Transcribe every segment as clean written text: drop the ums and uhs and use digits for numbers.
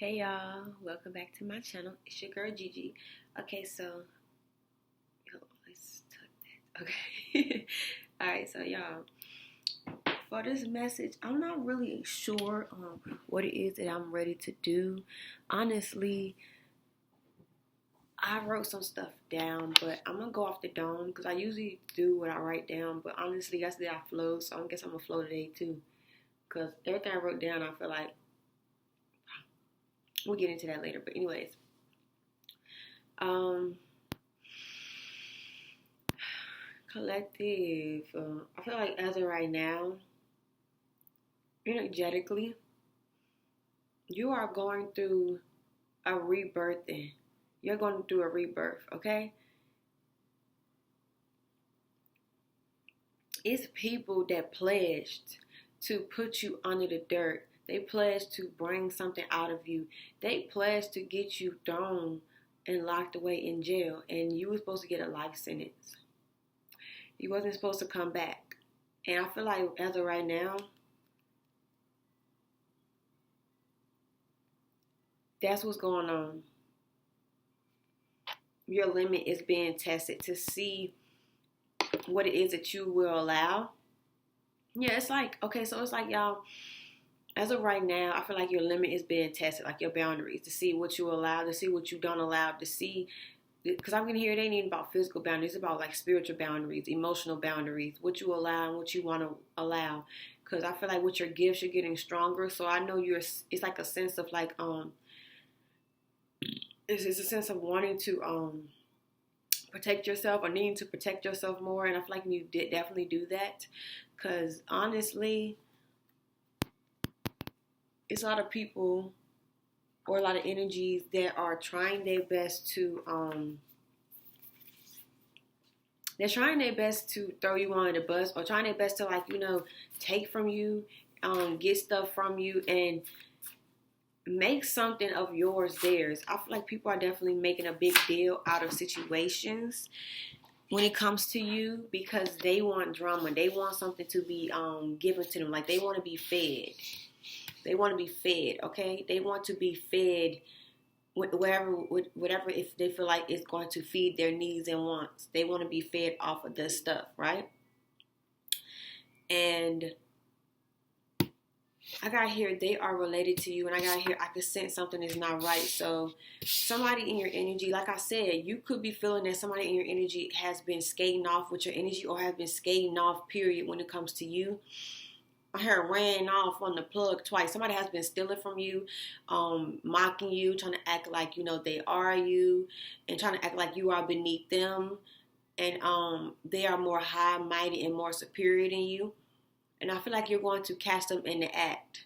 Hey y'all, welcome back to my channel. It's your girl Gigi. Okay, so let's tuck that. Okay. Alright, so y'all, for this message, I'm not really sure what it is that I'm ready to do. Honestly, I wrote some stuff down, but I'm gonna go off the dome because I usually do what I write down, but honestly yesterday I flowed, so I guess I'm gonna flow today too. Because everything I wrote down, I feel like we'll get into that later. But anyways, um collective. I feel like as of right now, energetically, you are going through a rebirthing. You're going through a rebirth, okay? It's people that pledged to put you under the dirt. They pledged to bring something out of you. They pledged to get you thrown and locked away in jail. And you were supposed to get a life sentence. You wasn't supposed to come back. And I feel like as of right now, that's what's going on. Your limit is being tested to see what it is that you will allow. Yeah, it's like, okay, so it's like y'all, as of right now, I feel like your limit is being tested, like your boundaries, to see what you allow, to see what you don't allow, to see, because I'm going to hear it ain't even about physical boundaries, it's about like spiritual boundaries, emotional boundaries, what you allow and what you want to allow. Because I feel like with your gifts, you're getting stronger. So I know it's like a sense of like, it's a sense of wanting to, protect yourself or needing to protect yourself more. And I feel like you did definitely do that. Because honestly, it's a lot of people or a lot of energies that are trying their best to they're trying their best to throw you on the bus, or trying their best to, like, take from you, get stuff from you, and make something of yours theirs. I feel like people are definitely making a big deal out of situations when it comes to you because they want drama. They want something to be given to them. Like, they want to be fed. They want to be fed, okay? They want to be fed whatever, if they feel like it's going to feed their needs and wants. They want to be fed off of this stuff, right? And I got here, they are related to you, and I got here, I could sense something is not right. So somebody in your energy, like I said, you could be feeling that somebody in your energy has been skating off with your energy, or has been skating off, period, when it comes to you. I heard ran off on the plug twice. Somebody has been stealing from you, mocking you, trying to act like, they are you, and trying to act like you are beneath them. And they are more high, mighty, and more superior than you. And I feel like you're going to catch them in the act.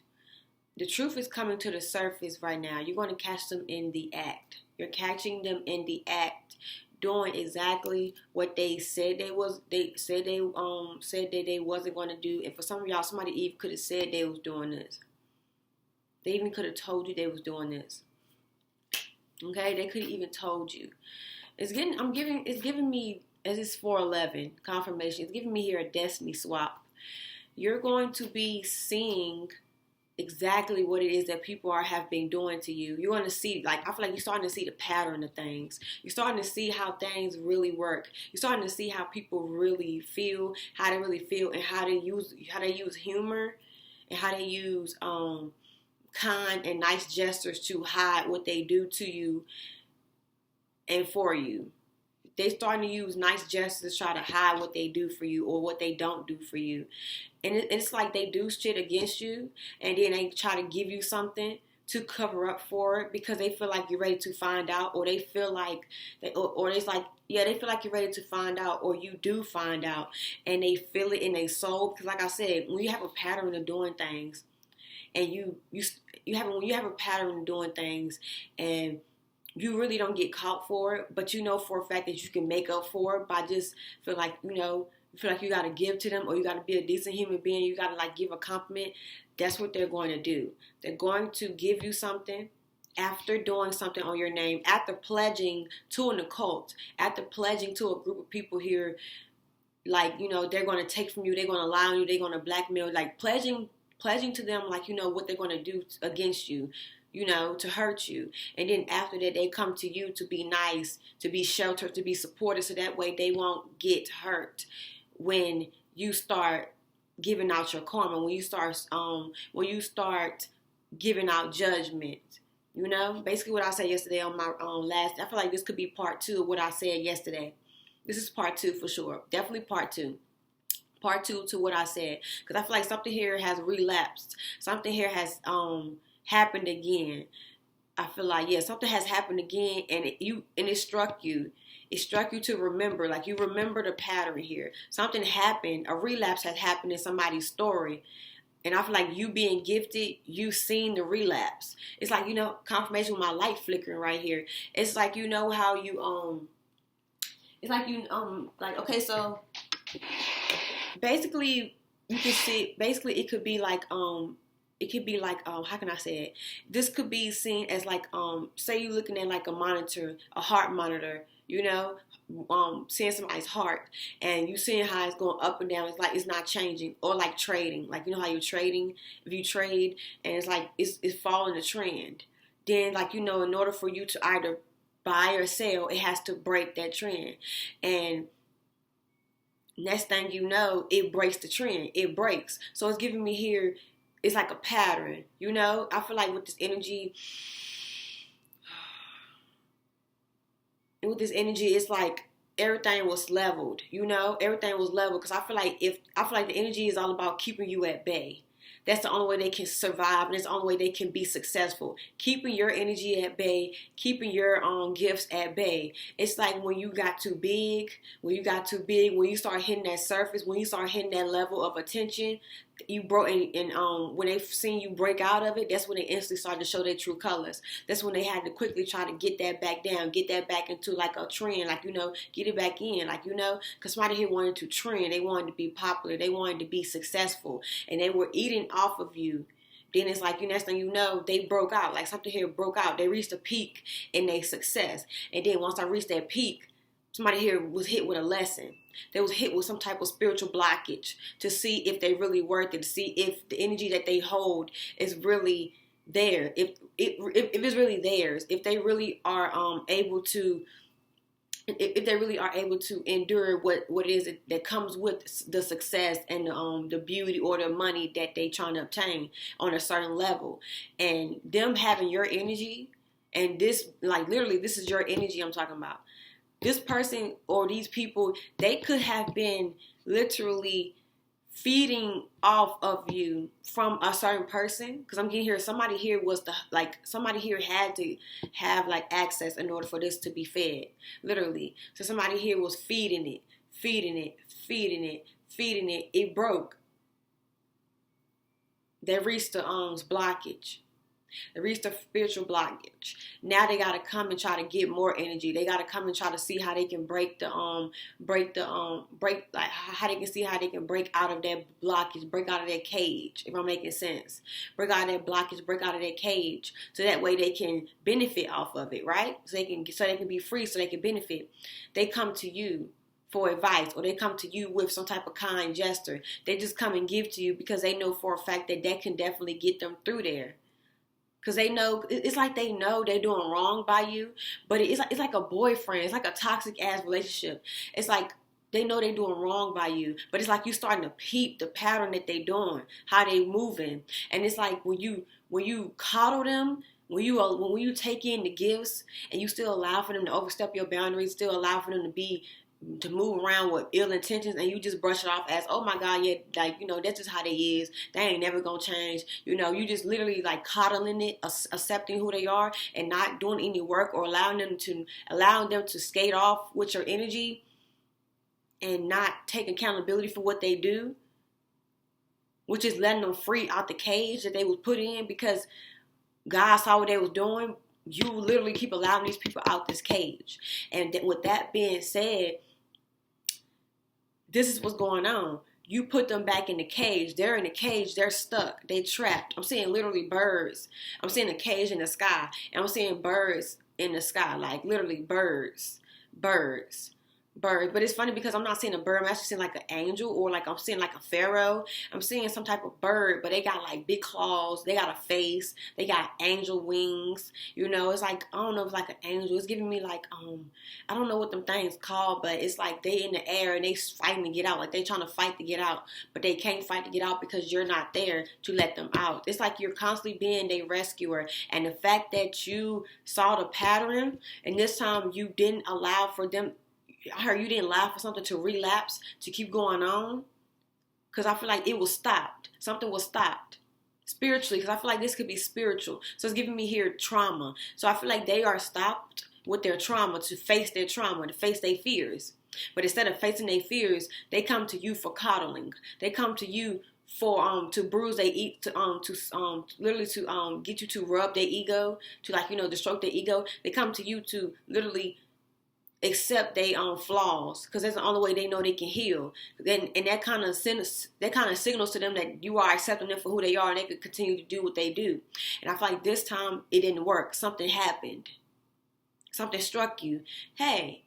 The truth is coming to the surface right now. You're going to catch them in the act. You're catching them in the act, doing exactly what they said they was. They said that they wasn't going to do. And for some of y'all, somebody even could have said they was doing this. They even could have told you they was doing this. Okay, they could have even told you. It's giving me, as it's 411 confirmation. It's giving me here a destiny swap. You're going to be seeing exactly what it is that people have been doing to you. You're going to see, like, I feel like you're starting to see the pattern of things. You're starting to see how things really work. You're starting to see how people really feel, how they really feel, and how they use humor, and how they use kind and nice gestures to hide what they do to you and for you. They starting to use nice gestures to try to hide what they do for you or what they don't do for you. And it's like they do shit against you, and then they try to give you something to cover up for it because they feel like you're ready to find out, or they feel like, they feel like you're ready to find out, or you do find out, and they feel it in their soul. Because like I said, when you have a pattern of doing things, and when you have a pattern of doing things, and you really don't get caught for it, but you know for a fact that you can make up for it by just feel like, you feel like you got to give to them, or you got to be a decent human being, you got to like give a compliment. That's what they're going to do. They're going to give you something after doing something on your name, after pledging to an occult, after pledging to a group of people here, like, they're going to take from you, they're going to lie on you, they're going to blackmail, like pledging to them, like, what they're going to do against you. to hurt you. And then after that, they come to you to be nice, to be sheltered, to be supported, so that way they won't get hurt when you start giving out your karma, when you start giving out judgment. Basically what I said yesterday on my last, I feel like this could be part 2 of what I said yesterday. This is part 2 for sure. Definitely part 2. Part 2 to what I said. Because I feel like something here has relapsed. Something here has happened again. I feel like, something has happened again, and it struck you. It struck you to remember. Like, you remember the pattern here. Something happened. A relapse has happened in somebody's story. And I feel like you being gifted, you seen the relapse. It's like, confirmation with my light flickering right here. It's like, how you, it's like okay, so basically you can see, basically it could be like, how can I say it? This could be seen as like, say you're looking at like a monitor, a heart monitor, seeing somebody's heart, and you seeing how it's going up and down. It's like it's not changing. Or like trading, like how you're trading. If you trade and it's like it's following the trend, then like in order for you to either buy or sell, it has to break that trend. And next thing you know, it breaks the trend. It breaks. So it's giving me here. It's like a pattern. I feel like with this energy. With this energy, it's like everything was leveled, everything was leveled. Because I feel like the energy is all about keeping you at bay. That's the only way they can survive, and it's the only way they can be successful. Keeping your energy at bay, keeping your gifts at bay. It's like when you got too big, when you start hitting that surface, when you start hitting that level of attention, you broke, and when they've seen you break out of it, that's when they instantly started to show their true colors. That's when they had to quickly try to get that back down, get that back into like a trend, like, get it back in, like, because somebody here wanted to trend, they wanted to be popular, they wanted to be successful, and they were eating off of you. Then it's like, next thing you know, they broke out, like something here broke out. They reached a peak in their success. And then once I reached that peak, somebody here was hit with a lesson. They was hit with some type of spiritual blockage to see if they really worth it, to see if the energy that they hold is really there, if it's really theirs, if they really are able to endure what it is that comes with the success and the beauty or the money that they trying to obtain on a certain level. And them having your energy, and this, like, literally, this is your energy I'm talking about. This person or these people, they could have been literally feeding off of you from a certain person. Because I'm getting here, somebody here had to have like access in order for this to be fed, literally. So somebody here was feeding it. It broke. They reached the blockage. They reached a spiritual blockage. Now they gotta come and try to get more energy. They gotta come and try to see how they can break how they can see how they can break out of that blockage, break out of that cage, if I'm making sense. Break out of that blockage, break out of that cage, so that way they can benefit off of it, right? So they can be free, so they can benefit. They come to you for advice, or they come to you with some type of kind gesture. They just come and give to you because they know for a fact that can definitely get them through there. Because they know, it's like they know they're doing wrong by you, but it's like a boyfriend. It's like a toxic ass relationship. It's like they know they're doing wrong by you, but it's like you starting to peep the pattern that they doing, how they moving. And it's like when you coddle them, when you take in the gifts and you still allow for them to overstep your boundaries, still allow for them to move around with ill intentions, and you just brush it off as, oh my God, yeah, like, that's just how they is. They ain't never gonna change. You just literally like coddling it, accepting who they are, and not doing any work or allowing them to skate off with your energy and not take accountability for what they do, which is letting them free out the cage that they was put in because God saw what they was doing. You literally keep allowing these people out this cage. And with that being said, this is what's going on. You put them back in the cage. They're in the cage. They're stuck. They trapped. I'm seeing literally birds. I'm seeing a cage in the sky. And I'm seeing birds in the sky. Like literally birds. bird. But it's funny because I'm not seeing a bird. I'm actually seeing like an angel, or like I'm seeing like a pharaoh. I'm seeing some type of bird, but they got like big claws. They got a face. They got angel wings. You know, it's like, I don't know if it's like an angel. It's giving me like, I don't know what them things called, but it's like they in the air and they fighting to get out. Like they trying to fight to get out, but they can't fight to get out because you're not there to let them out. It's like you're constantly being their rescuer. And the fact that you saw the pattern and this time you didn't allow for them, I heard you didn't allow for something to relapse, to keep going on. Because I feel like it was stopped. Something was stopped. Spiritually, because I feel like this could be spiritual. So it's giving me here trauma. So I feel like they are stopped with their trauma, to face their trauma, to face their fears. But instead of facing their fears, they come to you for coddling. They come to you for to bruise their literally to get you to rub their ego, to like, to stroke their ego. They come to you to literally accept their flaws, because that's the only way they know they can heal. And that kind of signals to them that you are accepting them for who they are, and they can continue to do what they do. And I feel like this time it didn't work. Something happened. Something struck you. Hey,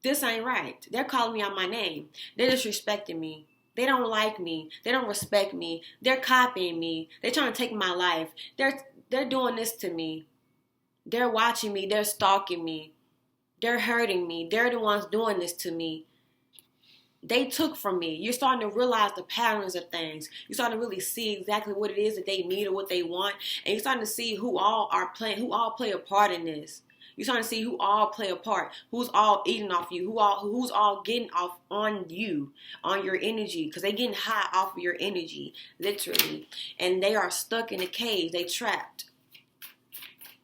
this ain't right. They're calling me out my name. They're disrespecting me. They don't like me. They don't respect me. They're copying me. They're trying to take my life. They're doing this to me. They're watching me. They're stalking me. They're hurting me. They're the ones doing this to me. They took from me. You're starting to realize the patterns of things. You're starting to really see exactly what it is that they need or what they want. And you're starting to see who all play a part in this. You're starting to see who all play a part. Who's all eating off you. Who's all getting off on you, on your energy. Because they're getting high off of your energy, literally. And they are stuck in a cage. They trapped.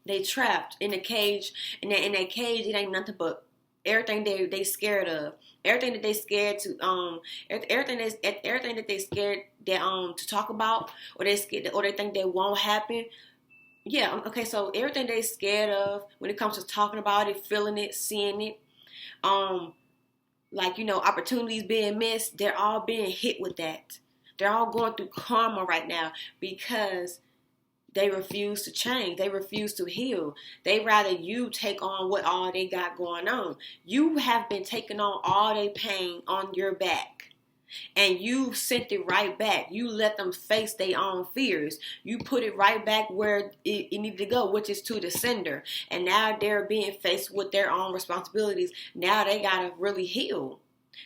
They trapped in a cage, and in that cage, it ain't nothing but everything they scared of, everything that they scared to everything that they scared that to talk about, or they scared, or they think that won't happen. Yeah, okay. So everything they scared of when it comes to talking about it, feeling it, seeing it, like opportunities being missed, they're all being hit with that. They're all going through karma right now because they refuse to change. They refuse to heal. They rather you take on what all they got going on. You have been taking on all their pain on your back. And you sent it right back. You let them face their own fears. You put it right back where it needed to go, which is to the sender. And now they're being faced with their own responsibilities. Now they got to really heal.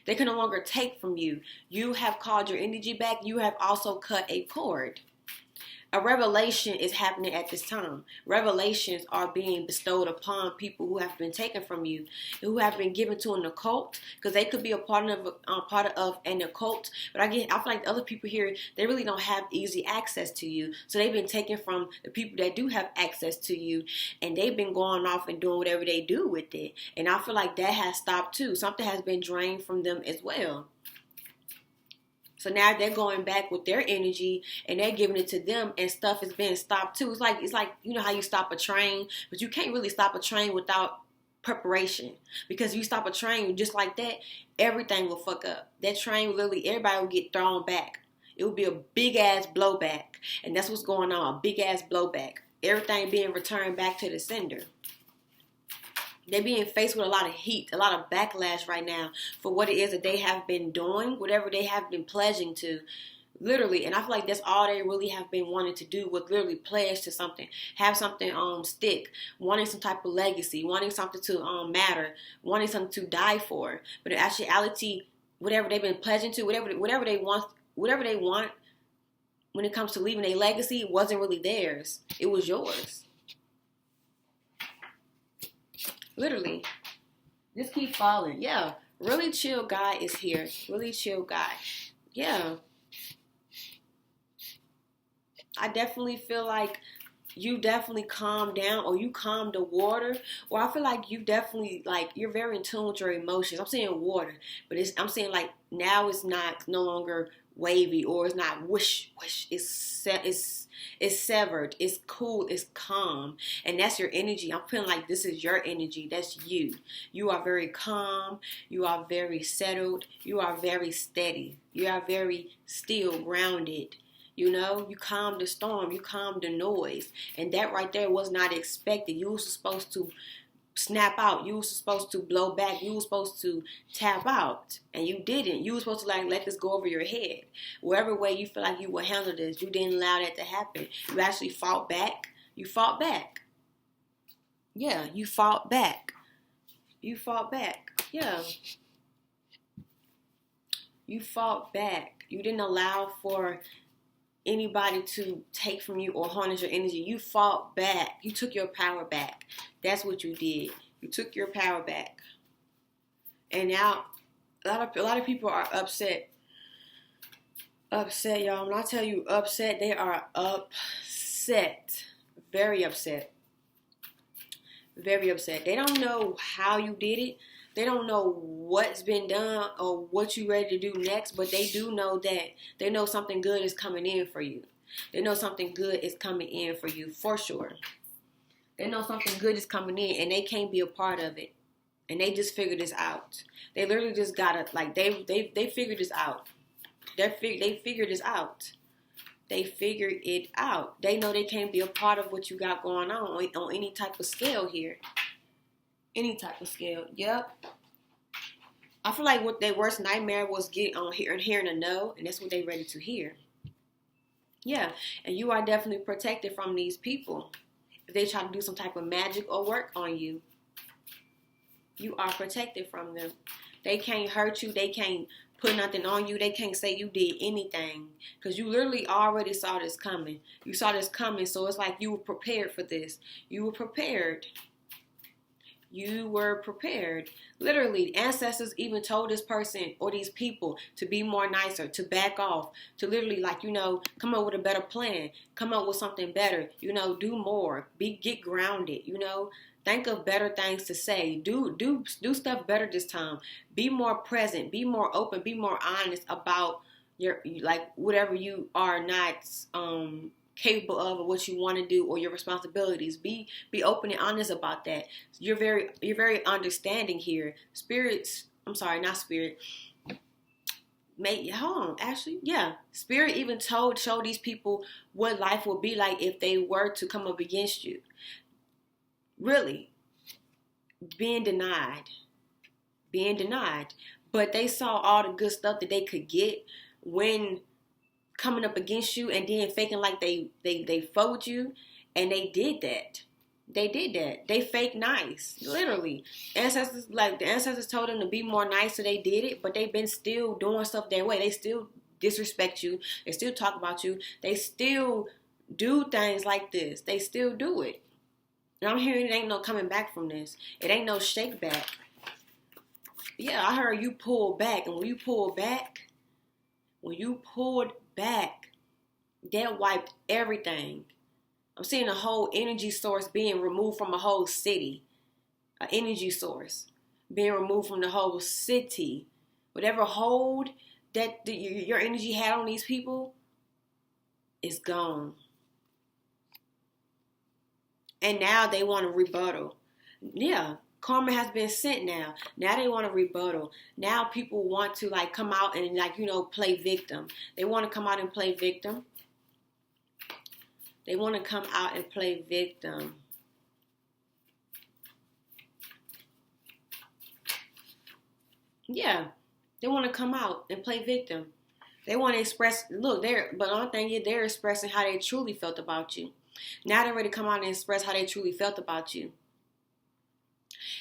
They can no longer take from you. You have called your energy back. You have also cut a cord. A revelation is happening at this time. Revelations are being bestowed upon people who have been taken from you, who have been given to an occult, because they could be a part of an occult. But I feel like the other people here, they really don't have easy access to you. So they've been taken from the people that do have access to you, and they've been going off and doing whatever they do with it. And I feel like that has stopped too. Something has been drained from them as well. So now they're going back with their energy and they're giving it to them, and stuff is being stopped too. It's like how you stop a train, but you can't really stop a train without preparation, because if you stop a train just like that, everything will fuck up. That train will literally, everybody will get thrown back. It will be a big ass blowback, and that's what's going on. A big ass blowback. Everything being returned back to the sender. They're being faced with a lot of heat, a lot of backlash right now for what it is that they have been doing, whatever they have been pledging to, literally. And I feel like that's all they really have been wanting to do, was literally pledge to something, have something stick, wanting some type of legacy, wanting something to matter, wanting something to die for. But in actuality, whatever they've been pledging to, whatever they want when it comes to leaving a legacy, it wasn't really theirs. It was yours. Literally. Just keep falling. Yeah. Really chill guy is here. Really chill guy. Yeah. I definitely feel like you definitely calm down, or you calm the water, or I feel like you definitely, like, you're very in tune with your emotions. I'm saying water, but I'm saying like now it's no longer wavy, or it's not whoosh, whoosh. It's severed. It's cool. It's calm. And that's your energy. I'm feeling like this is your energy. That's you. You are very calm. You are very settled. You are very steady. You are very still, grounded. You calm the storm. You calm the noise. And that right there was not expected. You were supposed to snap out. You were supposed to blow back. You were supposed to tap out, and you didn't. You were supposed to like let this go over your head. Whatever way you feel like you would handle this, you didn't allow that to happen. You actually fought back. You fought back. Yeah, you fought back. You fought back. Yeah. You fought back. You didn't allow for anybody to take from you or harness your energy. You fought back. You took your power back. That's what you did. You took your power back. And now a lot of people are upset. Upset, y'all. When I tell you upset, they are upset. Very upset. Very upset. They don't know how you did it. They don't know what's been done or what you're ready to do next, but they do know that they know something good is coming in for you. They know something good is coming in for you for sure. They know something good is coming in, and they can't be a part of it. And they just figured this out. They literally just gotta they figured this out. They figured this out. They figured it out. They know they can't be a part of what you got going on any type of scale here. Any type of scale. Yep. I feel like what their worst nightmare was getting on here and hearing a no, and that's what they ready to hear. Yeah. And you are definitely protected from these people. If they try to do some type of magic or work on you, you are protected from them. They can't hurt you. They can't put nothing on you. They can't say you did anything. Because you literally already saw this coming. You saw this coming, so it's like you were prepared for this. You were prepared. You were prepared. Literally, ancestors even told this person or these people to be more nicer, to back off, to literally come up with a better plan, come up with something better, do more, get grounded, think of better things to say, do stuff better this time, be more present, be more open, be more honest about your whatever you are not capable of or what you want to do or your responsibilities. Be open and honest about that. You're very understanding here. Spirit even showed these people what life would be like if they were to come up against you. Really. Being denied. But they saw all the good stuff that they could get when coming up against you and then faking like they fought you, and they did that. They fake nice, literally. The ancestors told them to be more nice, so they did it, but they've been still doing stuff their way. They still disrespect you. They still talk about you. They still do things like this. They still do it. And I'm hearing it ain't no coming back from this. It ain't no shake back. Yeah, I heard you pull back, and when you pulled back, that wiped everything. I'm seeing a whole energy source being removed from a whole city. An energy source being removed from the whole city. Whatever hold that your energy had on these people is gone. And now they want to rebuttal. Yeah. Karma has been sent now. Now they want to rebuttal. Now people want to come out and play victim. They want to come out and play victim. They want to come out and play victim. Yeah. They want to come out and play victim. They want to express, but the only thing is they're expressing how they truly felt about you. Now they're ready to come out and express how they truly felt about you.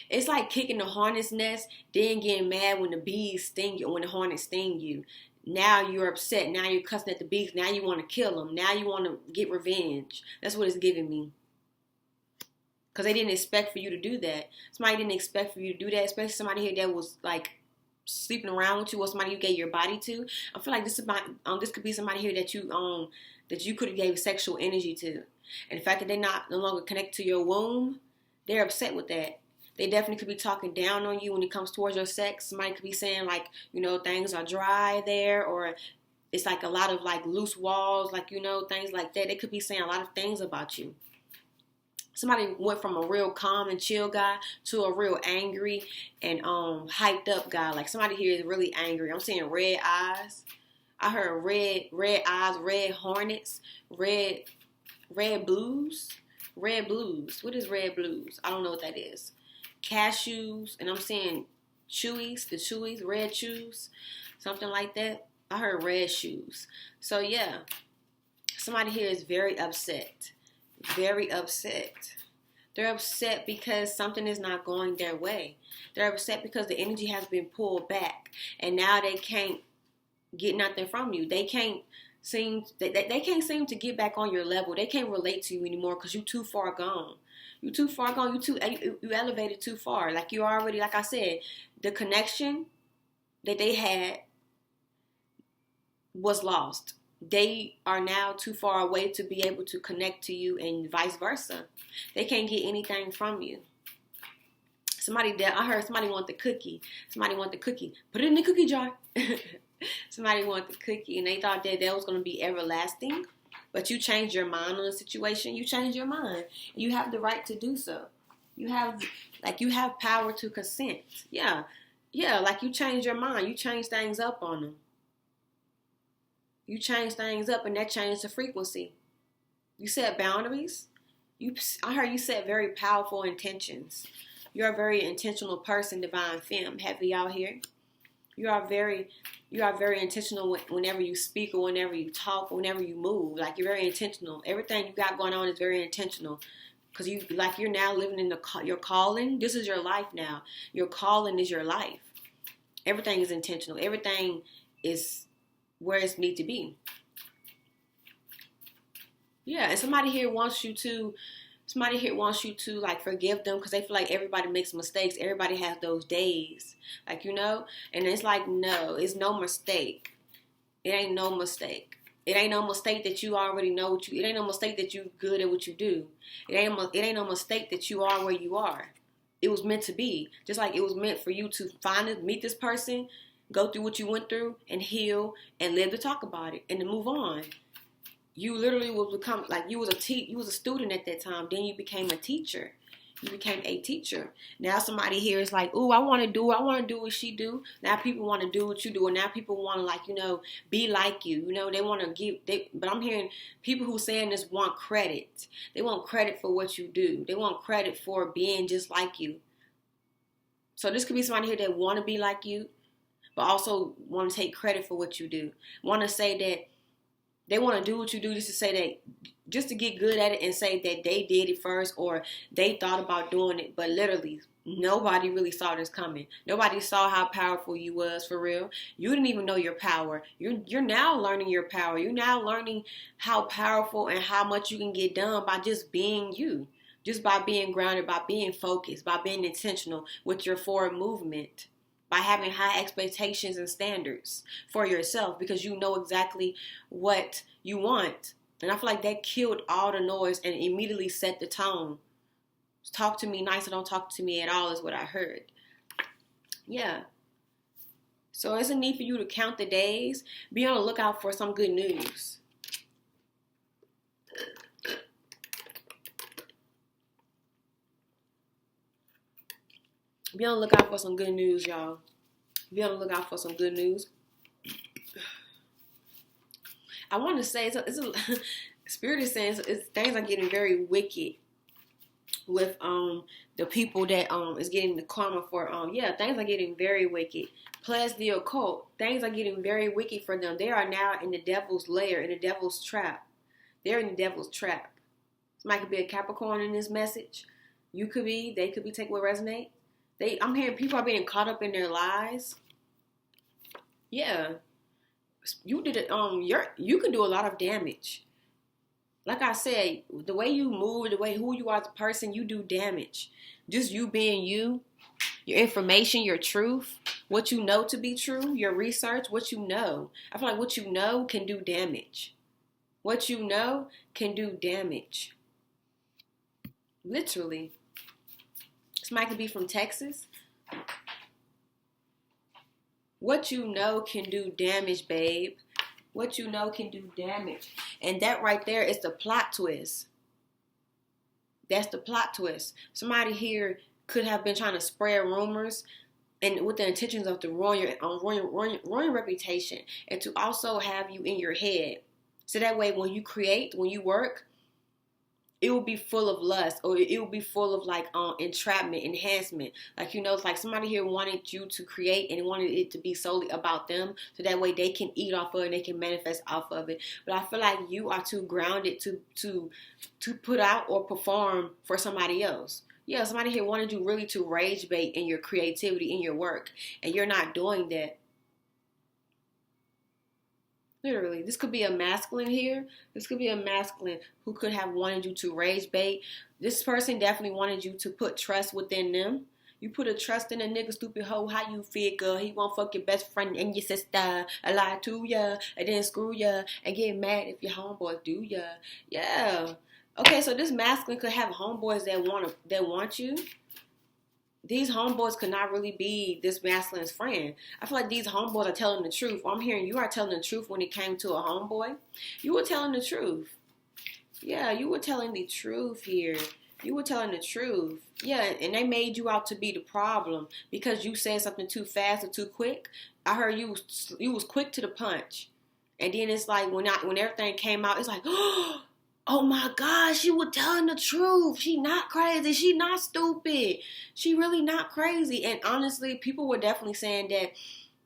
It's like kicking the hornet's nest, then getting mad when the bees sting you, when the hornets sting you. Now you're upset. Now you're cussing at the bees. Now you want to kill them. Now you want to get revenge. That's what it's giving me. Because they didn't expect for you to do that. Somebody didn't expect for you to do that, especially somebody here that was sleeping around with you or somebody you gave your body to. I feel like this could be somebody here that you could have gave sexual energy to. And the fact that they're no longer connected to your womb, they're upset with that. They definitely could be talking down on you when it comes towards your sex. Somebody could be saying things are dry there, or it's a lot of loose walls, things like that. They could be saying a lot of things about you. Somebody went from a real calm and chill guy to a real angry and hyped up guy. Somebody here is really angry. I'm seeing red eyes. I heard red eyes, red hornets, red blues. Red blues. What is red blues? I don't know what that is. cashews, and I'm saying chewies, red chews, something like that. I heard red shoes. So yeah, somebody here is very upset. Very upset. They're upset because something is not going their way. They're upset because the energy has been pulled back, and now they can't get nothing from you. They can't seem to get back on your level. They can't relate to you anymore because you're too far gone. You're too far gone. You elevated too far. Like you already, like I said, the connection that they had was lost. They are now too far away to be able to connect to you, and vice versa. They can't get anything from you. I heard somebody want the cookie. Somebody want the cookie. Put it in the cookie jar. Somebody want the cookie, and they thought that was going to be everlasting. But you changed your mind on the situation. You changed your mind. You have the right to do so. You have power to consent. Yeah, like you changed your mind. You changed things up on them. You changed things up, and that changed the frequency. You set boundaries. I heard you set very powerful intentions. You're a very intentional person, Divine Femme. Heavy out here. You are very intentional whenever you speak or whenever you talk or whenever you move. Like you're very intentional. Everything you got going on is very intentional. Because you're now living in your calling. This is your life now. Your calling is your life. Everything is intentional. Everything is where it needs to be. Yeah, and somebody here wants you to like forgive them because they feel like everybody makes mistakes. Everybody has those days, like, and it's like, no, it's no mistake. It ain't no mistake. It ain't no mistake that you already know it ain't no mistake that you good at what you do. It ain't no mistake that you are where you are. It was meant to be. Just like it was meant for you to meet this person, go through what you went through, and heal, and live to talk about it, and to move on. You literally will become, like, you was a student at that time. Then you became a teacher. You became a teacher. Now somebody here is like, ooh, I want to do what she do. Now people want to do what you do. And now people want to, like, be like you. They want to but I'm hearing people who saying this want credit. They want credit for what you do. They want credit for being just like you. So this could be somebody here that want to be like you, but also want to take credit for what you do. Want to say that they want to do what you do just to get good at it and say that they did it first or they thought about doing it. But literally, nobody really saw this coming. Nobody saw how powerful you was for real. You didn't even know your power. You're now learning your power. You're now learning how powerful and how much you can get done by just being you. Just by being grounded, by being focused, by being intentional with your forward movement. By having high expectations and standards for yourself because you know exactly what you want. And I feel like that killed all the noise and immediately set the tone. Talk to me nice or don't talk to me at all is what I heard. Yeah. So it's a need for you to count the days. Be on the lookout for some good news. Be on the lookout for some good news, y'all. Be on the lookout for some good news. I want to say, Spirit is saying things are getting very wicked with the people that is getting the karma for things are getting very wicked. Plus the occult, things are getting very wicked for them. They are now in the devil's lair, in the devil's trap. They're in the devil's trap. Somebody could be a Capricorn in this message. You could be. They could be. Take what resonate. I'm hearing people are being caught up in their lies. Yeah. You did it. You can do a lot of damage. Like I said, the way you move, the way who you are as a person, you do damage. Just you being you, your information, your truth, what you know to be true, your research, what you know. I feel like what you know can do damage. What you know can do damage. Literally. Somebody could be from Texas. What you know can do damage, babe. What you know can do damage. And that right there is the plot twist. That's the plot twist. Somebody here could have been trying to spread rumors and with the intentions of to ruin your reputation and to also have you in your head. So that way when you create, when you work, it will be full of lust, or it will be full of like entrapment, enhancement. Like, you know, it's like somebody here wanted you to create and wanted it to be solely about them, so that way they can eat off of it and they can manifest off of it. But I feel like you are too grounded to put out or perform for somebody else. Yeah, somebody here wanted you really to rage bait in your creativity, in your work, and you're not doing that. Literally, this could be a masculine here. This could be a masculine who could have wanted you to rage bait. This person definitely wanted you to put trust within them. You put a trust in a nigga, stupid hoe. How you figure he won't fuck your best friend and your sister, a lie to ya, and then screw ya, and get mad if your homeboys do ya. Yeah. Okay, so this masculine could have homeboys that want you. These homeboys could not really be this masculine's friend. I feel like these homeboys are telling the truth. I'm hearing you are telling the truth when it came to a homeboy. You were telling the truth. Yeah, you were telling the truth here. You were telling the truth. Yeah, and they made you out to be the problem because you said something too fast or too quick. I heard you was quick to the punch. And then it's like when everything came out, it's like, oh my gosh, she was telling the truth. She not crazy. She not stupid. She really not crazy. And honestly, people were definitely saying that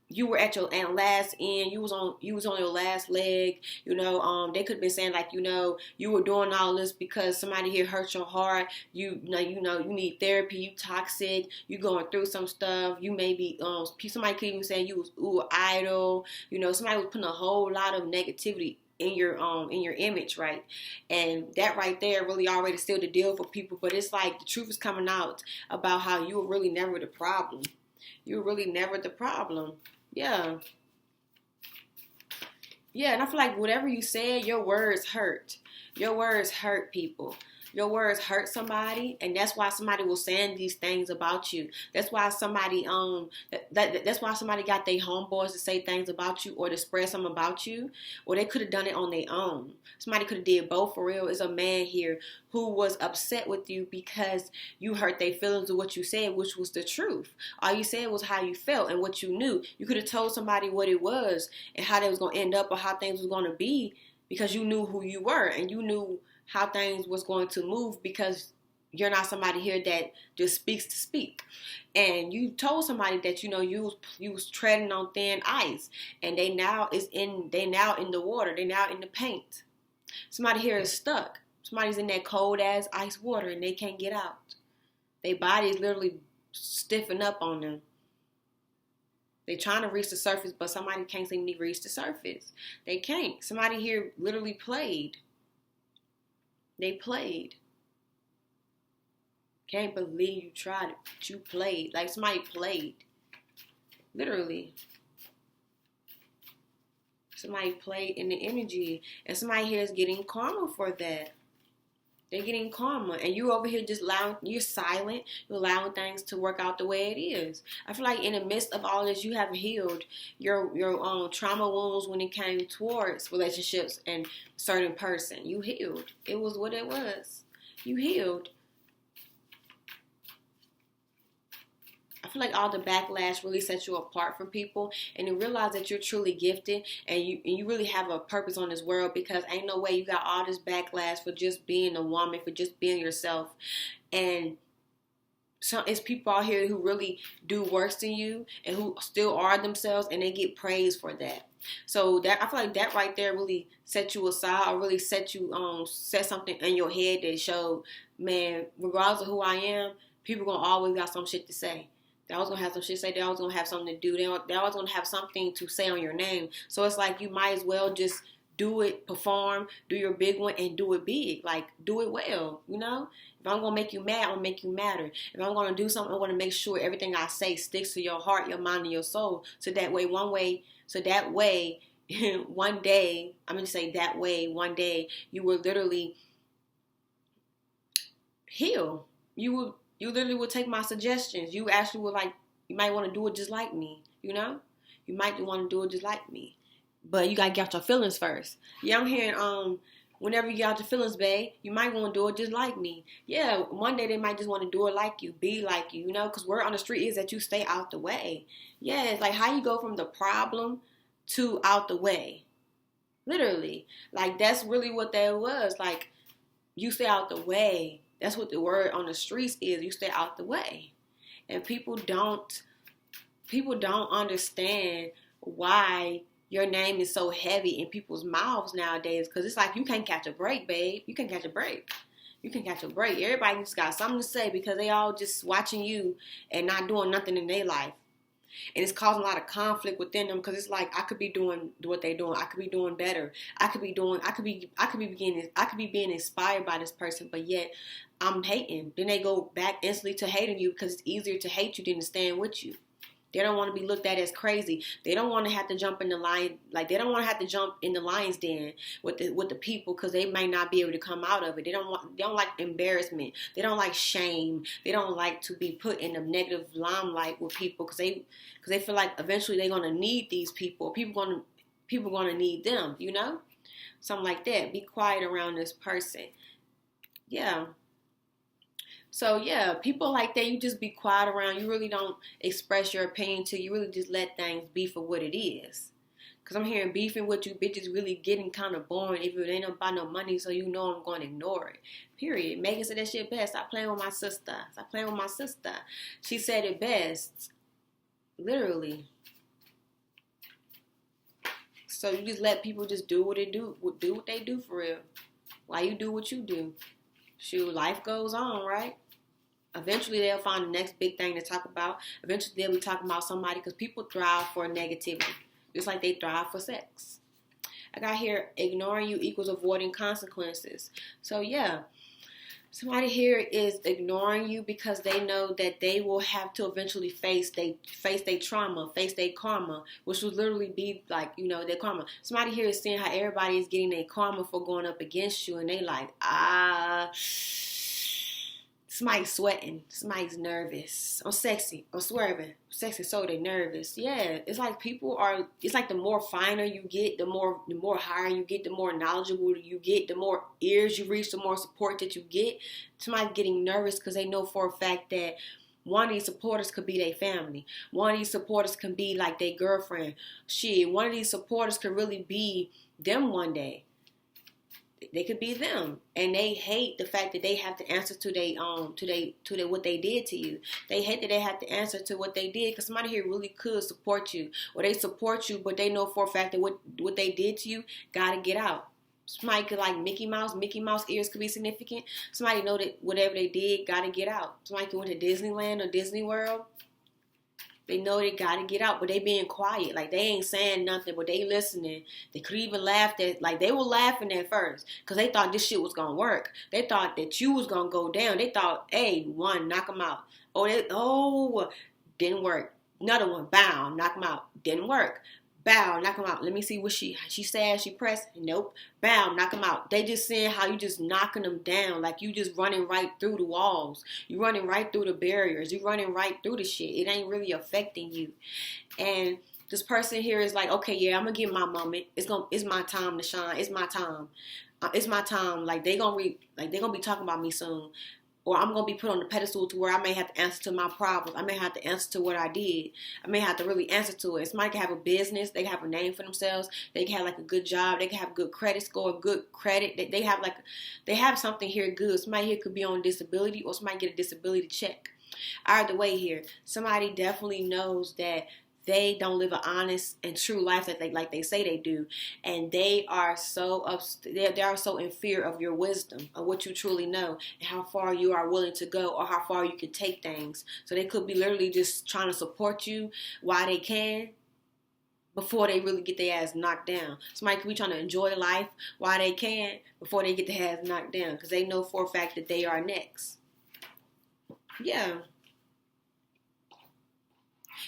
you were at your last end. You was on your last leg. You know, they could have been saying like, you know, you were doing all this because somebody here hurt your heart. You know, you need therapy. You toxic. You going through some stuff. You may be somebody could even say you was idle. You know, somebody was putting a whole lot of negativity in your image, right? And that right there really already sealed the deal for people. But it's like the truth is coming out about how you were really never the problem. You were really never the problem. Yeah. Yeah, and I feel like whatever you said, your words hurt. Your words hurt people. Your words hurt somebody, and that's why somebody was saying these things about you. That's why somebody that's why somebody got their homeboys to say things about you or to spread something about you, or they could have done it on their own. Somebody could have did both for real. It's a man here who was upset with you because you hurt their feelings of what you said, which was the truth. All you said was how you felt and what you knew. You could have told somebody what it was and how they was going to end up or how things was going to be because you knew who you were and you knew how things was going to move because you're not somebody here that just speaks to speak. And you told somebody that, you know, you was treading on thin ice and they now in the water. They now in the paint. Somebody here is stuck. Somebody's in that cold ass ice water and they can't get out. Their body is literally stiffing up on them. They're trying to reach the surface, but somebody can't seem to reach the surface. They can't. Somebody here literally played. They played. Can't believe you tried it, but you played. Like somebody played. Literally. Somebody played in the energy. And somebody here is getting karma for that. They're getting karma. And you over here just you're silent. You're allowing things to work out the way it is. I feel like in the midst of all this, you have healed your trauma wounds when it came towards relationships and certain person. You healed. It was what it was. You healed. I feel like all the backlash really sets you apart from people, and you realize that you're truly gifted and you really have a purpose on this world, because ain't no way you got all this backlash for just being a woman, for just being yourself. And it's people out here who really do worse than you and who still are themselves, and they get praised for that. So that, I feel like that right there really set you aside, or really set something in your head that showed, man, regardless of who I am, people gonna always got some shit to say. They always gonna have some shit to say. They always gonna have something to do. They always gonna have something to say on your name. So it's like you might as well just do it, perform, do your big one, and do it big. Like, do it well, you know? If I'm gonna make you mad, I'm gonna make you madder. If I'm gonna do something, I'm gonna make sure everything I say sticks to your heart, your mind, and your soul. So that way, one day, one day, you will literally heal. You literally will take my suggestions. You actually will, like, you might want to do it just like me, you know? You might want to do it just like me. But you got to get out your feelings first. Yeah, I'm hearing, whenever you get out your feelings, babe, you might want to do it just like me. Yeah, one day they might just want to do it like you, be like you, you know? Because word on the street is that you stay out the way. Yeah, it's like how you go from the problem to out the way. Literally. Like, that's really what that was. Like, You stay out the way. That's what the word on the streets is. You stay out the way. And people don't understand why your name is so heavy in people's mouths nowadays. Because it's like, you can't catch a break, babe. You can't catch a break. You can catch a break. Everybody just got something to say because they all just watching you and not doing nothing in their life. And it's causing a lot of conflict within them because it's like, I could be doing what they're doing. I could be doing better. I could be being inspired by this person, but yet I'm hating. Then they go back instantly to hating you because it's easier to hate you than to stand with you. They don't want to be looked at as crazy. They don't want to have to jump in the lion, like they don't want to have to jump in the lion's den with the people because they might not be able to come out of it. They don't like embarrassment. They don't like shame. They don't like to be put in a negative limelight with people because they feel like eventually they're gonna need these people. People gonna need them. You know, something like that. Be quiet around this person. Yeah. So, yeah, people like that, you just be quiet around. You really don't express your opinion to. You really just let things be for what it is. Because I'm hearing beefing with you bitches really getting kind of boring if it ain't about no money, so you know I'm going to ignore it. Period. Megan said that shit best. Stop playing with my sister. Stop playing with my sister. She said it best. Literally. So you just let people just do what they do for real. Why you do what you do? Shoot, life goes on, right? Eventually, they'll find the next big thing to talk about. Eventually, they'll be talking about somebody because people thrive for negativity, just like they thrive for sex. I got here, ignoring you equals avoiding consequences. So, yeah, somebody here is ignoring you because they know that they will have to eventually face their trauma, face their karma, which would literally be like, you know, their karma. Somebody here is seeing how everybody is getting their karma for going up against you, and they like, somebody's sweating, somebody's nervous, I'm sexy, I'm swerving, sexy, so they nervous. Yeah, it's like it's like the more finer you get, the more higher you get, the more knowledgeable you get, the more ears you reach, the more support that you get. Somebody getting nervous because they know for a fact that one of these supporters could be their family. One of these supporters can be like their girlfriend. Shit, one of these supporters could really be them one day. They could be them, and they hate the fact that they have to answer to what they did to you. They hate that they have to answer to what they did because somebody here really could support you, or they support you, but they know for a fact that what they did to you gotta get out. Somebody could like Mickey Mouse ears could be significant. Somebody know that whatever they did gotta get out. Somebody could went to Disneyland or Disney World. They know they gotta get out, but they being quiet. Like, they ain't saying nothing, but they listening. They could even laugh like, they were laughing at first because they thought this shit was gonna work. They thought that you was gonna go down. They thought, hey, one, knock them out. Didn't work. Another one, bow, knock them out. Didn't work. Bow, knock them out. Let me see what she said. She pressed. Nope. Bow, knock them out. They just saying how you just knocking them down. Like, you just running right through the walls. You running right through the barriers. You running right through the shit. It ain't really affecting you. And this person here is like, okay, yeah, I'm gonna get my moment. It's my time to shine. It's my time. It's my time. Like, they gonna be talking about me soon. Or I'm going to be put on the pedestal to where I may have to answer to my problems. I may have to answer to what I did. I may have to really answer to it. Somebody can have a business. They can have a name for themselves. They can have like a good job. They can have good credit score, good credit. They have something here good. Somebody here could be on disability, or somebody get a disability check. Either way here, somebody definitely knows that they don't live an honest and true life like they say they do, and they are so in fear of your wisdom, of what you truly know, and how far you are willing to go, or how far you can take things. So they could be literally just trying to support you while they can, before they really get their ass knocked down. Somebody could be trying to enjoy life while they can, before they get their ass knocked down, because they know for a fact that they are next. Yeah.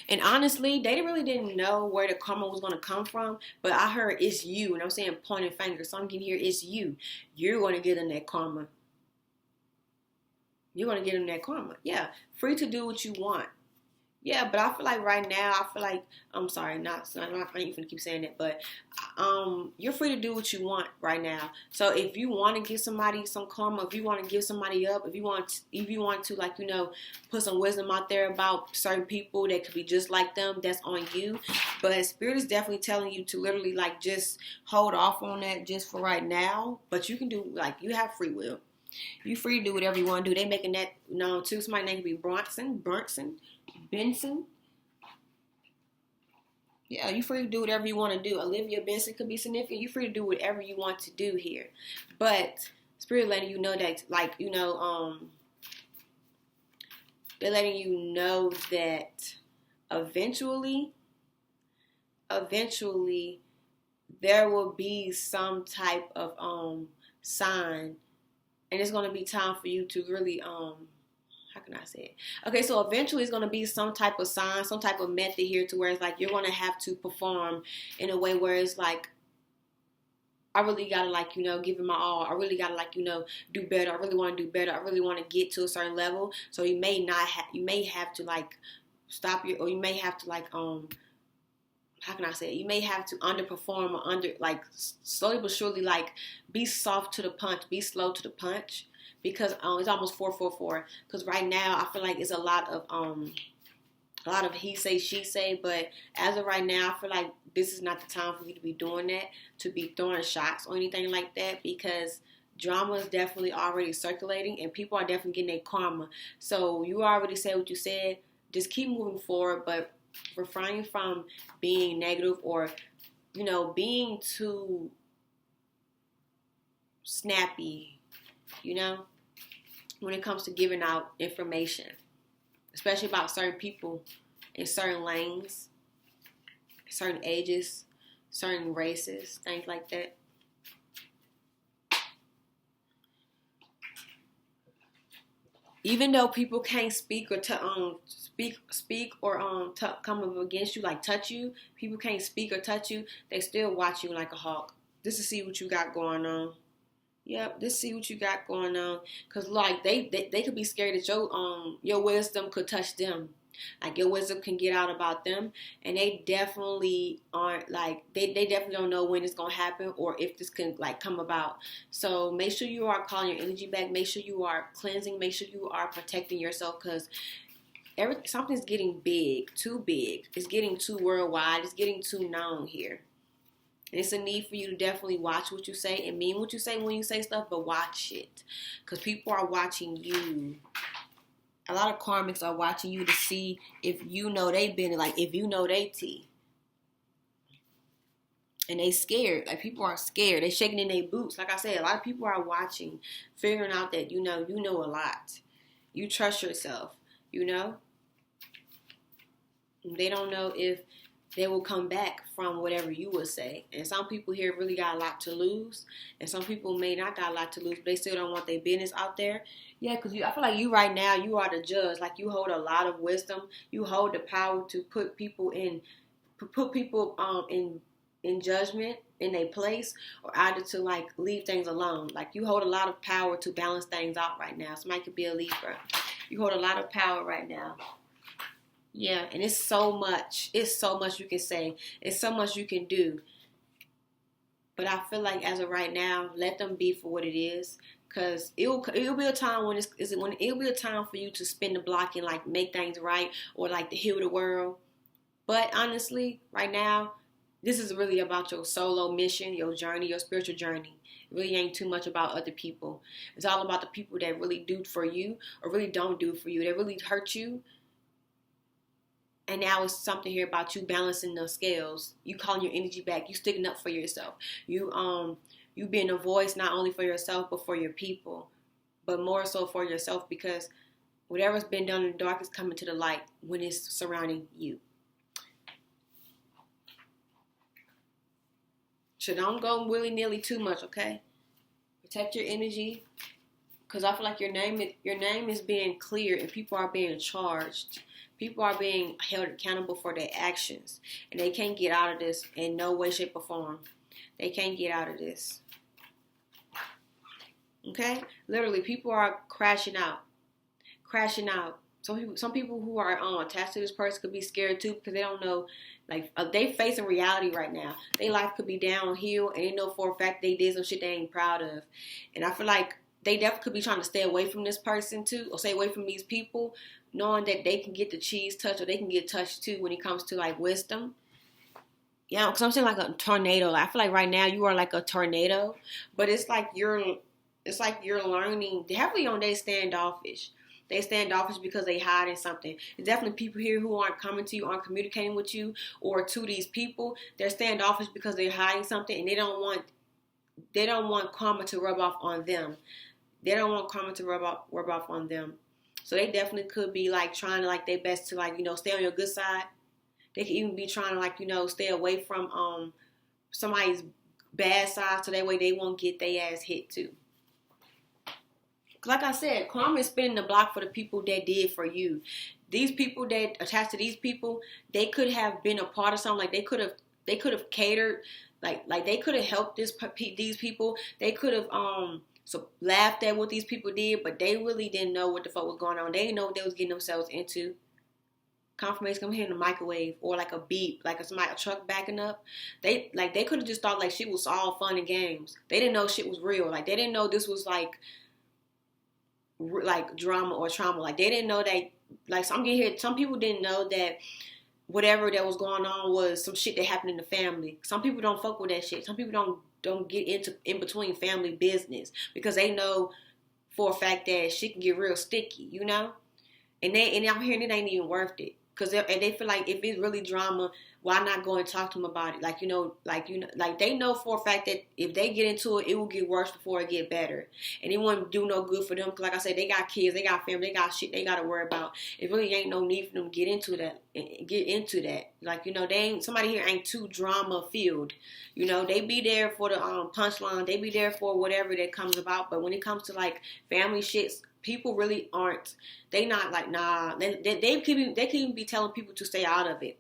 And honestly, they really didn't know where the karma was going to come from. But I heard it's you. And I'm saying pointing fingers. So I'm getting here, it's you. You're going to get in that karma. You're going to get in that karma. Yeah. Free to do what you want. Yeah, but I feel like right now, I'm sorry, I'm not even gonna keep saying that, but you're free to do what you want right now. So if you want to give somebody some karma, if you want to give somebody up, if you want to, like, you know, put some wisdom out there about certain people that could be just like them, that's on you. But Spirit is definitely telling you to literally, like, just hold off on that just for right now. But you can do, like, you have free will. You free to do whatever you want to do. They making that known too. Somebody name could be Benson. Yeah, you free to do whatever you want to do. Olivia Benson could be significant. You free to do whatever you want to do here. But Spirit letting you know that, like, they're letting you know that eventually, there will be some type of sign, and it's going to be time for you to really how can I say it? Okay, so eventually it's going to be some type of sign, some type of method here to where it's like you're going to have to perform in a way where it's like, I really got to, like, give it my all. I really got to, like, do better. I really want to do better. I really want to get to a certain level. So you may have to, like, stop or you may have to, like, how can I say it? You may have to underperform or slowly but surely, like, be soft to the punch, be slow to the punch. Because it's almost 444. Because right now I feel like it's a lot of he say, she say. But as of right now, I feel like this is not the time for you to be doing that, to be throwing shots or anything like that. Because drama is definitely already circulating, and people are definitely getting their karma. So you already said what you said. Just keep moving forward, but refrain from being negative or, being too snappy, when it comes to giving out information, especially about certain people in certain lanes, certain ages, certain races, things like that. Even though people can't speak or come up against you, like touch you, people can't speak or touch you, they still watch you like a hawk, just to see what you got going on. Yep, just see what you got going on. Cause like they could be scared that your wisdom could touch them. Like your wisdom can get out about them, and they definitely aren't like they definitely don't know when it's gonna happen or if this can like come about. So make sure you are calling your energy back. Make sure you are cleansing. Make sure you are protecting yourself, because something's getting big, too big. It's getting too worldwide. It's getting too known here. And it's a need for you to definitely watch what you say and mean what you say when you say stuff, but watch it. Because people are watching you. A lot of karmics are watching you to see if you know they've been, like, if you know they tea. And they scared. Like, people are scared. They shaking in their boots. Like I said, a lot of people are watching, figuring out that, you know a lot. You trust yourself, They don't know if they will come back from whatever you will say. And some people here really got a lot to lose. And some people may not got a lot to lose, but they still don't want their business out there. Yeah, because I feel like you right now, you are the judge. Like, you hold a lot of wisdom. You hold the power to put people in judgment in their place, or either to, like, leave things alone. Like, you hold a lot of power to balance things out right now. Somebody could be a Libra. You hold a lot of power right now. Yeah, and it's so much. It's so much you can say. It's so much you can do. But I feel like as of right now, let them be for what it is. Cause it'll be a time when it'll be a time for you to spin the block and like make things right, or like to heal the world. But honestly, right now, this is really about your solo mission, your journey, your spiritual journey. It really ain't too much about other people. It's all about the people that really do for you or really don't do for you. That really hurt you. And now it's something here about you balancing the scales. You calling your energy back. You sticking up for yourself. You being a voice not only for yourself but for your people, but more so for yourself, because whatever's been done in the dark is coming to the light when it's surrounding you. So don't go willy-nilly too much, okay? Protect your energy, because I feel like your name is being cleared and people are being charged. People are being held accountable for their actions, and they can't get out of this in no way, shape, or form. They can't get out of this. Okay? Literally, people are crashing out. Some people who are attached to this person could be scared too, because they don't know, like, they facing reality right now. Their life could be downhill, and they know for a fact they did some shit they ain't proud of. And I feel like they definitely could be trying to stay away from this person too, or stay away from these people, knowing that they can get the cheese touch, or they can get touched too when it comes to, like, wisdom. You know, because I'm saying like a tornado. Like, I feel like right now you are like a tornado, but it's like you're It's like you're learning heavily on they standoffish. They standoffish because they hiding something. There's definitely people here who aren't coming to you, aren't communicating with you, or to these people. They're standoffish because they're hiding something, and they don't want karma to rub off on them. They don't want karma to rub off on them. So they definitely could be like trying to like their best to like, stay on your good side. They could even be trying to like, stay away from somebody's bad side so that way they won't get their ass hit too. Like I said, karma is spinning the block for the people that did for you. These people that attached to these people, they could have been a part of something. Like they could have catered, like they could have helped these people. They could have so laughed at what these people did, but they really didn't know what the fuck was going on. They didn't know what they was getting themselves into. Confirmation come here in the microwave or like a beep, like a truck backing up. They could have just thought like shit was all fun and games. They didn't know shit was real. Like they didn't know this was like drama or trauma. Like they didn't know that. Like some people didn't know that whatever that was going on was some shit that happened in the family. Some people don't fuck with that shit. Some people don't get in between family business because they know for a fact that shit can get real sticky, And I'm hearing it ain't even worth it. Cause they feel like if it's really drama, why not go and talk to them about it? Like they know for a fact that if they get into it, it will get worse before it get better. And it won't do no good for them. Cause like I said, they got kids, they got family, they got shit they got to worry about. It really ain't no need for them to get into that. Like, somebody here ain't too drama filled. They be there for the punchline. They be there for whatever that comes about. But when it comes to like family shits, people really aren't. They not like, nah. They could even be telling people to stay out of it.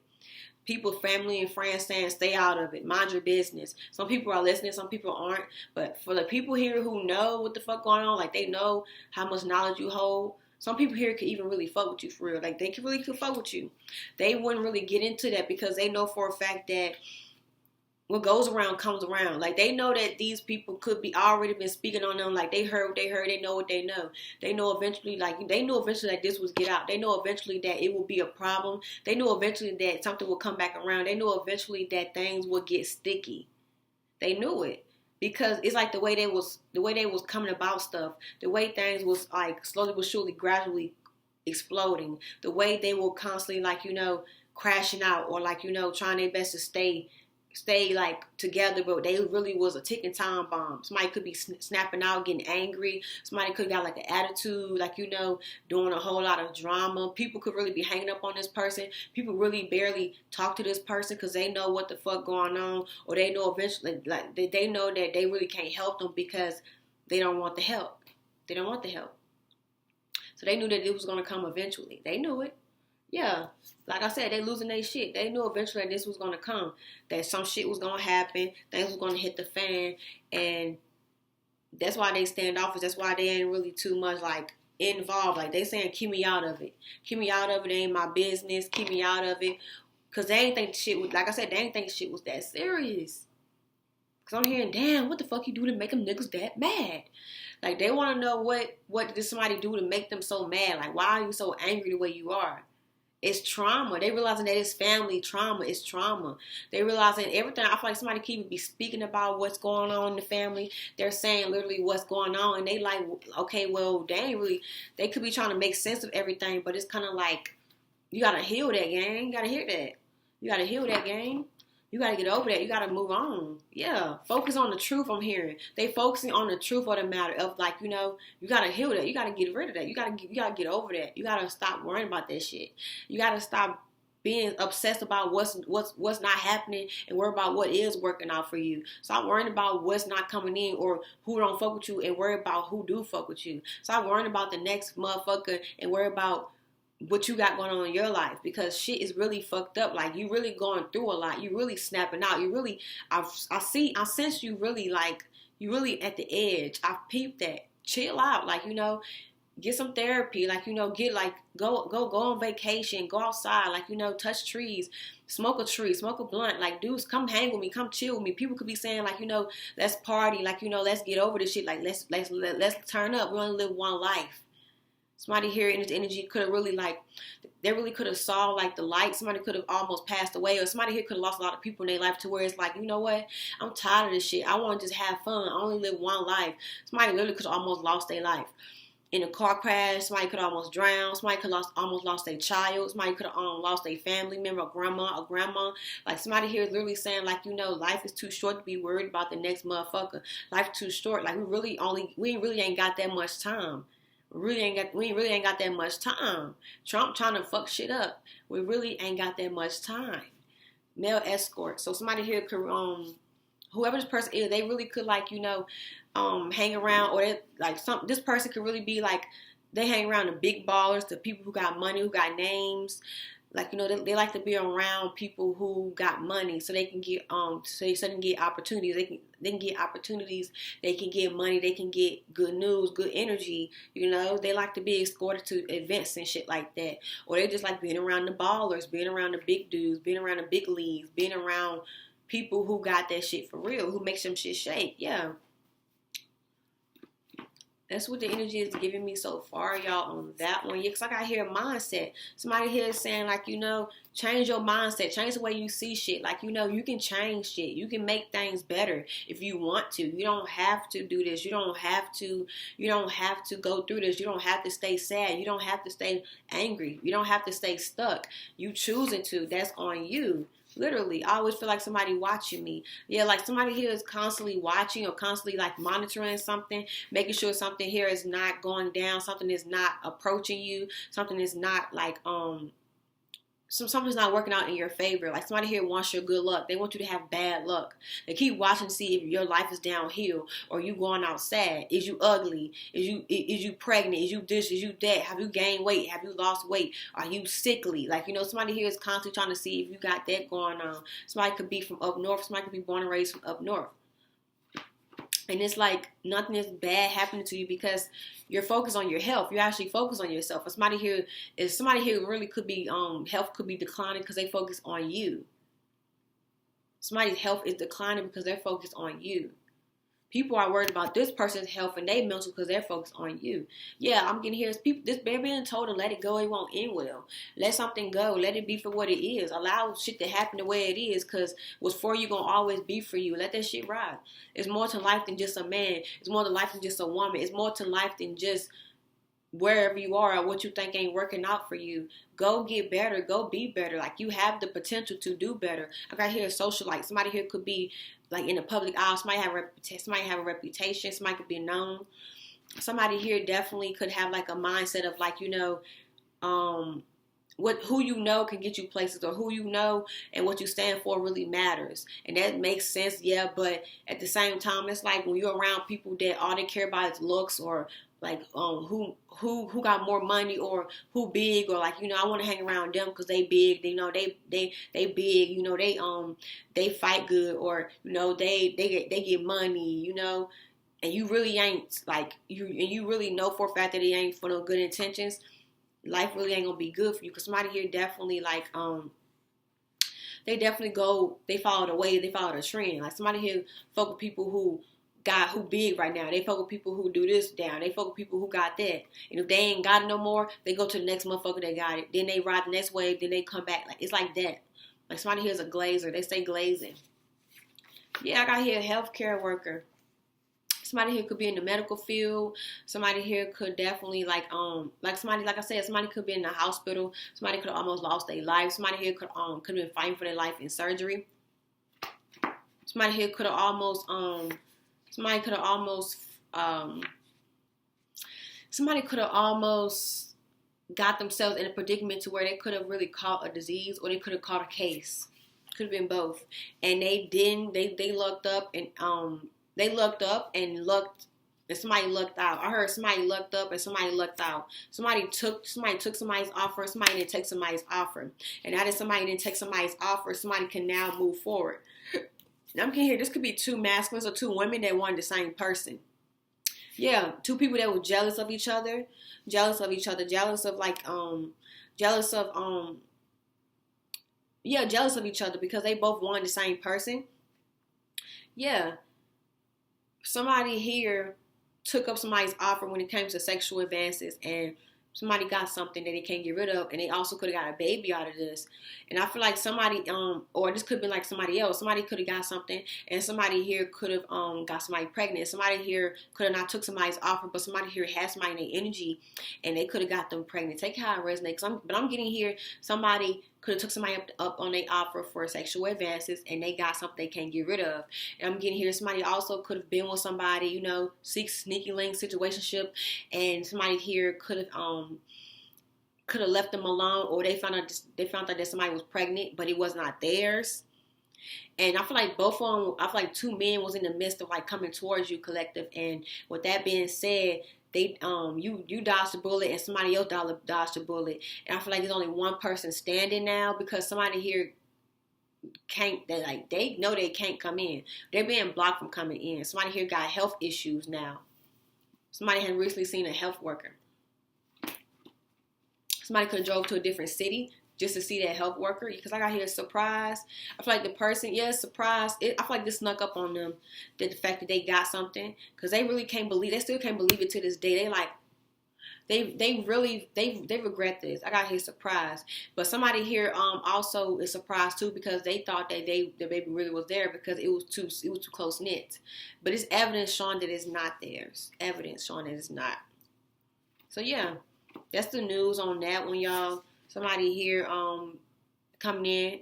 People, family, and friends saying stay out of it. Mind your business. Some people are listening. Some people aren't. But for the people here who know what the fuck going on, like they know how much knowledge you hold. Some people here could even really fuck with you for real. Like they could fuck with you. They wouldn't really get into that because they know for a fact that what goes around comes around. Like they know that these people could be already been speaking on them. Like they heard what they heard. They know what they know. They know eventually that this would get out. They know eventually that it will be a problem. They know eventually that something will come back around. They know eventually that things will get sticky. They knew it because it's like the way they was coming about stuff. The way things was like slowly but surely, gradually exploding. The way they were constantly like crashing out or like trying their best to stay like together, but they really was a ticking time bomb. Somebody could be snapping out, getting angry. Somebody could got like an attitude, like doing a whole lot of drama. People could really be hanging up on this person. People really barely talk to this person because they know what the fuck going on, or they know eventually, like they know that they really can't help them because they don't want the help. They don't want the help. So they knew that it was gonna come eventually. They knew it. Yeah, like I said, they losing their shit. They knew eventually that this was going to come, that some shit was going to happen, things was going to hit the fan, and that's why they standoffish. That's why they ain't really too much, like, involved. Like, they saying, keep me out of it. Keep me out of it. It ain't my business. Keep me out of it. Because they ain't think shit was, like I said, they ain't think shit was that serious. Because I'm hearing, damn, what the fuck you do to make them niggas that mad? Like, they want to know what did somebody do to make them so mad? Like, why are you so angry the way you are? It's trauma. They realizing that it's family trauma. It's trauma. They realizing everything. I feel like somebody could even be speaking about what's going on in the family. They're saying literally what's going on. And they like, okay, well, they could be trying to make sense of everything. But it's kind of like, you got to heal that, gang. You got to hear that. You got to heal that, gang. You got to get over that. You got to move on. Yeah. Focus on the truth I'm hearing. They focusing on the truth of the matter of like, you got to heal that. You got to get rid of that. You got to get over that. You got to stop worrying about that shit. You got to stop being obsessed about what's not happening and worry about what is working out for you. Stop worrying about what's not coming in or who don't fuck with you and worry about who do fuck with you. Stop worrying about the next motherfucker and worry about what you got going on in your life, because shit is really fucked up. Like, you really going through a lot. You really snapping out. You really, I sense you really like, you really at the edge. I peeped that. Chill out. Like, get some therapy. Like, get like, go on vacation. Go outside. Like, touch trees. Smoke a tree. Smoke a blunt. Like, dudes, come hang with me. Come chill with me. People could be saying like, let's party. Like, let's get over this shit. Like, let's turn up. We only live one life. Somebody here in this energy could have really they really could have saw like the light. Somebody could have almost passed away, or somebody here could have lost a lot of people in their life to where it's like, you know what? I'm tired of this shit. I want to just have fun. I only live one life. Somebody literally could have almost lost their life in a car crash. Somebody could have almost drowned. Somebody could have almost lost their child. Somebody could have lost their family member, a grandma. Like somebody here is literally saying like, you know, life is too short to be worried about the next motherfucker. Life too short. Like we really ain't got that much time. We really ain't got that much time. Trump trying to fuck shit up. We really ain't got that much time. Male escort. So somebody here could whoever this person is, they really could like, you know, hang around, or they, like this person could really be like, they hang around the big ballers, the people who got money, who got names. Like, you know, they like to be around people who got money, so they can get so they can get opportunities. They can get opportunities. They can get money. They can get good news, good energy. You know, they like to be escorted to events and shit like that, or they just like being around the ballers, being around the big dudes, being around the big leagues, being around people who got that shit for real, who makes them shit shake. Yeah. That's what the energy is giving me so far, y'all, on that one. Yeah, because I got here mindset. Somebody here is saying, like, you know, change your mindset. Change the way you see shit. Like, you know, you can change shit. You can make things better if you want to. You don't have to do this. You don't have to go through this. You don't have to stay sad. You don't have to stay angry. You don't have to stay stuck. You choosing to. That's on you. Literally, I always feel like somebody watching me. Yeah, like somebody here is constantly watching or constantly like monitoring something, making sure something here is not going down, something is not approaching you, something is not like something's not working out in your favor. Like somebody here wants your good luck. They want you to have bad luck. They keep watching to see if your life is downhill or you going out sad. Is you ugly? Is you pregnant? Is you this? Is you that? Have you gained weight? Have you lost weight? Are you sickly? Like, you know, somebody here is constantly trying to see if you got that going on. Somebody could be from up north. Somebody could be born and raised from up north. And it's like nothing is bad happening to you because you're focused on your health. You actually focus on yourself. Somebody here really could be health could be declining because they focus on you. Somebody's health is declining because they're focused on you. People are worried about this person's health and they mental because they're focused on you. Yeah, I'm getting here. This baby being told to let it go. It won't end well. Let something go. Let it be for what it is. Allow shit to happen the way it is, because what's for you gonna always be for you. Let that shit ride. It's more to life than just a man. It's more to life than just a woman. It's more to life than just wherever you are or what you think ain't working out for you. Go get better. Go be better. Like, you have the potential to do better. I got here a socialite. Somebody here could be like in the public eye. Somebody have a reputation. Somebody could be known. Somebody here definitely could have like a mindset of like, you know, who you know can get you places, or who you know and what you stand for really matters. And that makes sense, yeah, but at the same time, it's like when you're around people that all they care about is looks, or like who got more money, or who big, or like, you know, I want to hang around them because they big, you know, they big, you know, they fight good, or you know, they get money, you know, and you really ain't like you really know for a fact that it ain't for no good intentions. Life really ain't gonna be good for you, because somebody here definitely like they follow the wave, they follow the trend. Like somebody here fuck with people who big right now. They fuck with people who do this down. They fuck with people who got that. And if they ain't got it no more, they go to the next motherfucker that got it. Then they ride the next wave. Then they come back. Like, it's like that. Like somebody here is a glazer. They stay glazing. Yeah, I got here a healthcare worker. Somebody here could be in the medical field. Somebody here could definitely like somebody, like I said, somebody could be in the hospital. Somebody could have almost lost their life. Somebody here could have been fighting for their life in surgery. Somebody here could have almost got themselves in a predicament to where they could have really caught a disease, or they could have caught a case. Could have been both. And they didn't. They lucked up and somebody lucked out. I heard somebody lucked up and somebody lucked out. Somebody took somebody's offer, somebody didn't take somebody's offer. And now that somebody didn't take somebody's offer, somebody can now move forward. Now I'm getting here, this could be two masculines or two women that wanted the same person. Yeah, two people that were jealous of each other, jealous of each other because they both wanted the same person. Yeah. Somebody here took up somebody's offer when it came to sexual advances, and Somebody got something that they can't get rid of, and they also could have got a baby out of this. And I feel like somebody, or this could have been like somebody else. Somebody could have got something, and somebody here could have got somebody pregnant. Somebody here could have not took somebody's offer, but somebody here has somebody in their energy, and they could have got them pregnant. Take how it resonates. But I'm getting here, somebody could have took somebody up on their offer for sexual advances, and they got something they can't get rid of. And I'm getting here, somebody also could have been with somebody, you know, sneaky link situationship, and somebody here could have left them alone, or they found out that somebody was pregnant, but it was not theirs. And I feel like both of them, I feel like two men was in the midst of like coming towards you, collective. And with that being said, they you dodged the bullet and somebody else dodged the bullet. And I feel like there's only one person standing now, because somebody here they know they can't come in. They're being blocked from coming in. Somebody here got health issues now. Somebody had recently seen a health worker. Somebody could have drove to a different city just to see that health worker, because I got here surprised. I feel like the person, surprised. I feel like this snuck up on them, the fact that they got something, because they really can't believe. They still can't believe it to this day. They regret this. I got here surprised, but somebody here also is surprised too, because they thought that the baby really was there, because it was too close knit. But it's evidence showing that it's not theirs. Evidence showing that it's not. So yeah, that's the news on that one, y'all. Somebody here coming in.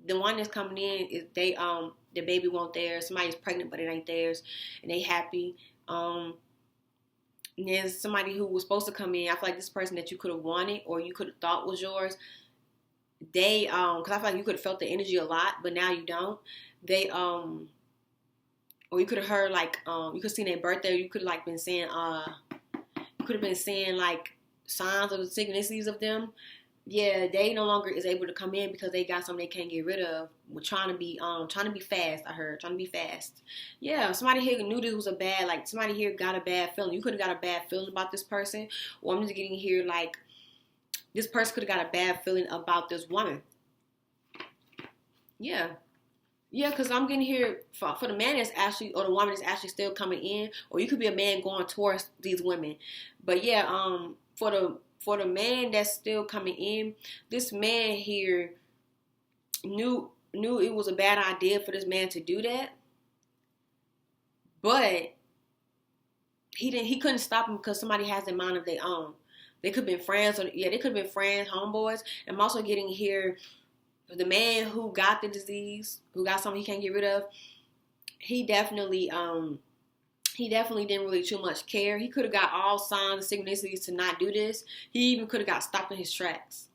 The one that's coming in is the baby won't theirs. Somebody's pregnant but it ain't theirs, and they happy. And there's somebody who was supposed to come in. I feel like this person that you could have wanted or you could have thought was yours. They because I feel like you could have felt the energy a lot, but now you don't. They or you could have heard like you could have seen their birthday. You could have like been saying you could have been seeing like signs of the synchronicities of them. Yeah, they no longer is able to come in because they got something they can't get rid of. We're trying to be fast. I heard trying to be fast. Yeah, somebody here knew this was somebody here got a bad feeling. You could have got a bad feeling about this person, or I'm just getting here like this person could have got a bad feeling about this woman. Yeah, because I'm getting here for the man that's actually, or the woman that's actually still coming in, or you could be a man going towards these women. But yeah, for the man that's still coming in, this man here knew it was a bad idea for this man to do that, but he couldn't stop him because somebody has a mind of their own. They could have been friends, they could have been friends, homeboys. I'm also getting here the man who got the disease, who got something he can't get rid of. He definitely didn't really too much care. He could have got all signs and synchronicities to not do this. He even could have got stopped in his tracks.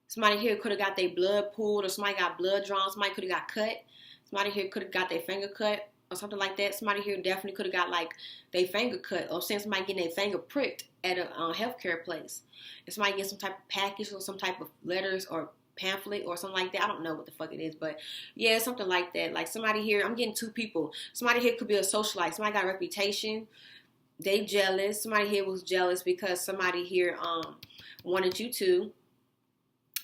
Somebody here could have got their blood pulled, or somebody got blood drawn. Somebody could have got cut. Somebody here could have got their finger cut or something like that. Somebody here definitely could have got like their finger cut, or seeing somebody getting their finger pricked at a healthcare place. And somebody get some type of package or some type of letters or pamphlet or something like that. I don't know what the fuck it is, but yeah, something like that. Like somebody here, I'm getting two people. Somebody here could be a socialite. Somebody got a reputation. They jealous. Somebody here was jealous because somebody here wanted you to.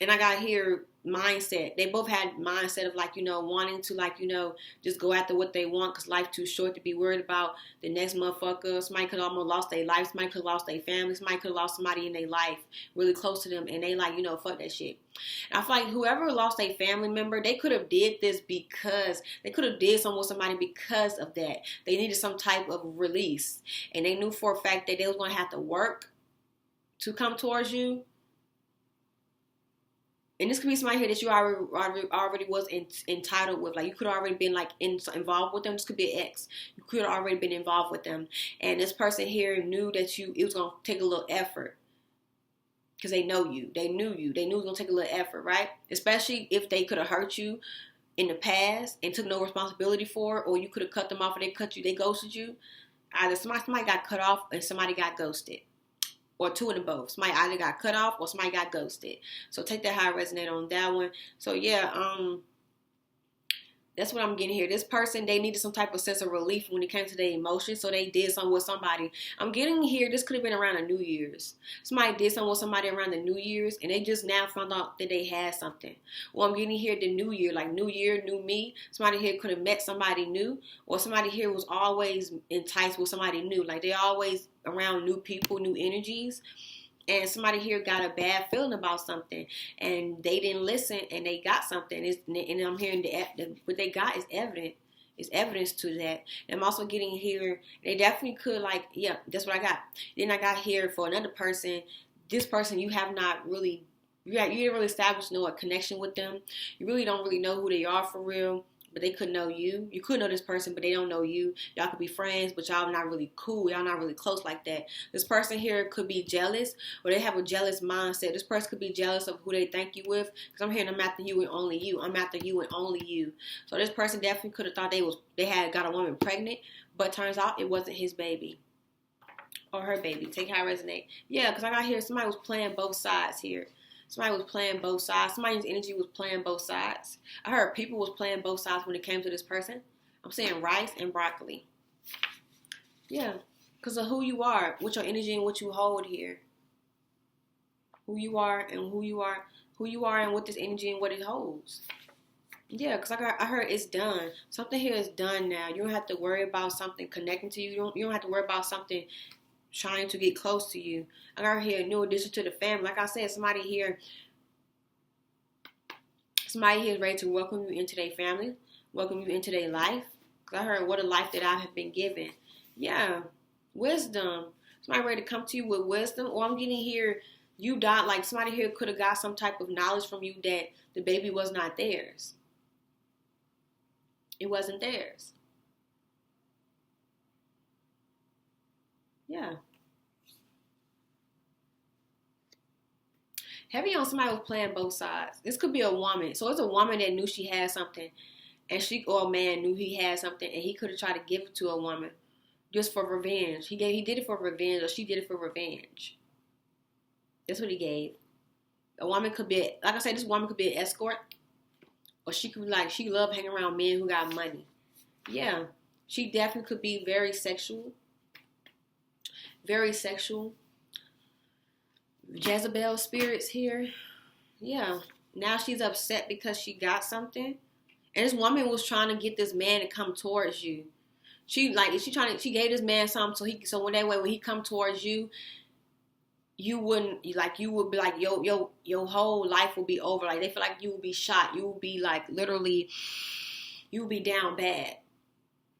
And I got here mindset. They both had mindset of like, wanting to just go after what they want, because life too short to be worried about the next motherfucker. Somebody could have almost lost their life. Somebody could have lost their family. Somebody could have lost somebody in their life really close to them, and they like, fuck that shit. And I feel like whoever lost their family member, they could have did this because they could have did something with somebody because of that. They needed some type of release, and they knew for a fact that they was going to have to work to come towards you. And this could be somebody here that you already was entitled with. Like, you could have already been, involved with them. This could be an ex. You could have already been involved with them. And this person here knew that it was going to take a little effort. Because they know you. They knew you. They knew it was going to take a little effort, right? Especially if they could have hurt you in the past and took no responsibility for it. Or you could have cut them off, or they ghosted you. Either somebody got cut off and somebody got ghosted. Or two of them both. Somebody either got cut off or somebody got ghosted. So take that how I resonate on that one. So yeah, that's what I'm getting here. This person, they needed some type of sense of relief when it came to their emotions, so they did something with somebody. I'm getting here, this could have been around the New Year's. Somebody did something with somebody around the New Year's, and they just now found out that they had something. Or I'm getting here the New Year, like New Year, new me. Somebody here could have met somebody new, or somebody here was always enticed with somebody new. Like, they always around new people, new energies. And somebody here got a bad feeling about something, and they didn't listen, and they got something. And I'm hearing what they got is evident. It's evidence to that. And I'm also getting here, they definitely could, like, yeah, that's what I got. Then I got here for another person. This person you have not really, you didn't really establish a connection with them. You really don't really know who they are for real. But they could know you. You could know this person, but they don't know you. Y'all could be friends, but y'all not really cool. Y'all not really close like that. This person here could be jealous, or they have a jealous mindset. This person could be jealous of who they think you with. Because I'm hearing I'm after you and only you. I'm after you and only you. So this person definitely could have thought they had got a woman pregnant, but turns out it wasn't his baby. Or her baby. Take how it resonate. Yeah, because I got here, somebody was playing both sides here. Somebody was playing both sides. Somebody's energy was playing both sides. I heard people was playing both sides when it came to this person. I'm saying rice and broccoli. Yeah. Because of who you are, what your energy and what you hold here. Who you are and what this energy and what it holds. Yeah, because I heard it's done. Something here is done now. You don't have to worry about something connecting to you. You don't have to worry about something trying to get close to you. I got here a new addition to the family. Like I said, somebody here is ready to welcome you into their family, welcome you into their life. Because I heard what a life that I have been given. Yeah, wisdom. Somebody ready to come to you with wisdom. Or I'm getting here, you died, like somebody here could have got some type of knowledge from you that the baby was not theirs. It wasn't theirs. Yeah. Heavy on somebody who's playing both sides. This could be a woman. So it's a woman that knew she had something, or a man knew he had something, and he could have tried to give it to a woman just for revenge. He did it for revenge, or she did it for revenge. That's what he gave. A woman could be, like I said, this woman could be an escort, or she could be like, she loved hanging around men who got money. Yeah. She definitely could be very sexual. Very sexual. Jezebel spirits here. Yeah. Now she's upset because she got something. And this woman was trying to get this man to come towards you. She gave this man something so when he come towards you, you would be like your whole life will be over. Like they feel like you will be shot. You will be like literally, you will be down bad.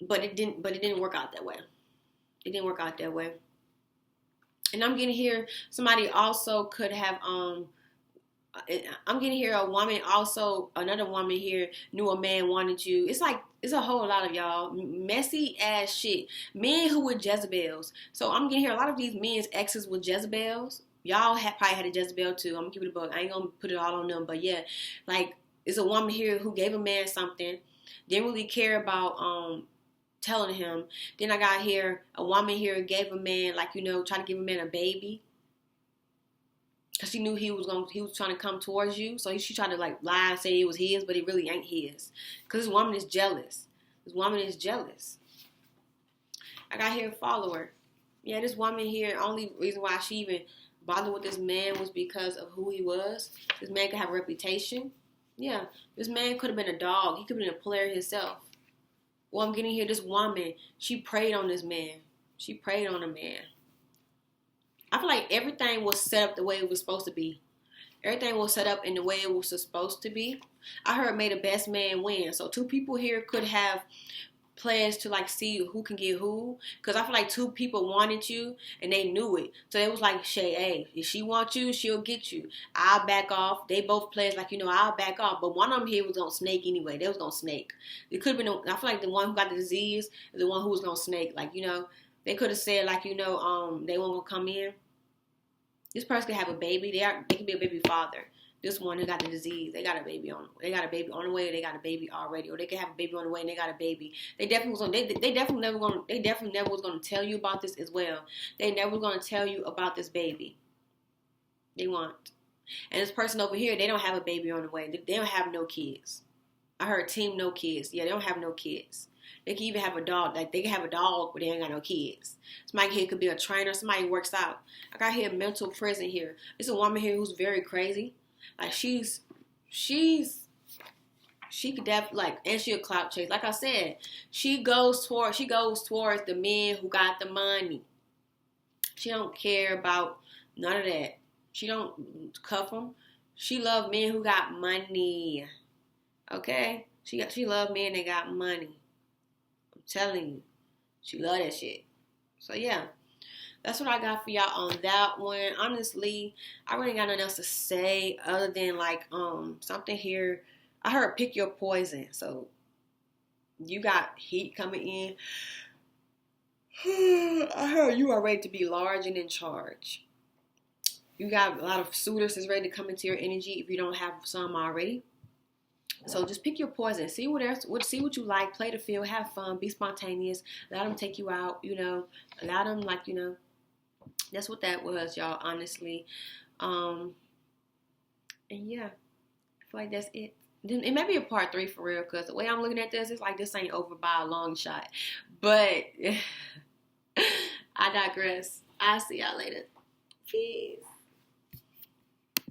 But it didn't work out that way. It didn't work out that way. And I'm getting here, somebody also could have, I'm getting here a woman also, another woman here knew a man wanted you. It's like, it's a whole lot of y'all messy ass shit. Men who were Jezebels. So I'm getting here a lot of these men's exes were Jezebels. Y'all probably had a Jezebel too. I'm gonna keep it a buck. I ain't gonna put it all on them. But yeah, like, it's a woman here who gave a man something. Didn't really care about, telling him. Then I got here a woman here gave a man, like, tried to give a man a baby because she knew he was trying to come towards you. So she tried to like lie and say it was his, but it really ain't his because this woman is jealous. This woman is jealous. I got here a follower. Yeah, this woman here, only reason why she even bothered with this man was because of who he was. This man could have a reputation. Yeah, this man could have been a dog. He could have been a player himself. Well, I'm getting here, this woman, she preyed on this man. She preyed on a man. I feel like everything was set up the way it was supposed to be. Everything was set up in the way it was supposed to be. I heard may the best man win. So two people here could have pledged to like see who can get who. Because I feel like two people wanted you and they knew it. So it was like, hey, if she wants you, she'll get you. I'll back off. They both pledged like, I'll back off. But one of them here was going to snake anyway. They was going to snake. It could have been, I feel like the one who got the disease is the one who was going to snake. Like, they could have said like, they weren't going to come in. This person could have a baby. They could be a baby father. This one who got the disease, they got a baby on the way, or they got a baby already, or they could have a baby on the way and they got a baby. They definitely never was gonna tell you about this as well. They never was gonna tell you about this baby. They won't. And this person over here, they don't have a baby on the way. They don't have no kids. I heard team no kids. Yeah, they don't have no kids. They can even have a dog. Like they can have a dog, but they ain't got no kids. Somebody here could be a trainer. Somebody who works out. I got here mental prison here. It's a woman here who's very crazy. Like she could definitely like, and she a clout chase. Like I said, she goes towards the men who got the money. She don't care about None of that. She don't cuff them. She love men who got money. Okay? She love men that got money. I'm telling you. She love that shit. So yeah. That's what I got for y'all on that one. Honestly, I really got nothing else to say other than like something here. I heard pick your poison. So you got heat coming in. I heard you are ready to be large and in charge. You got a lot of suitors that's ready to come into your energy if you don't have some already. So just pick your poison. See see what you like. Play the field. Have fun. Be spontaneous. Let them take you out. Allow them That's what that was, y'all. Honestly, and yeah, I feel like that's it. Then it may be a part 3 for real, because the way I'm looking at this, it's like this ain't over by a long shot. But I digress. I'll see y'all later. Peace.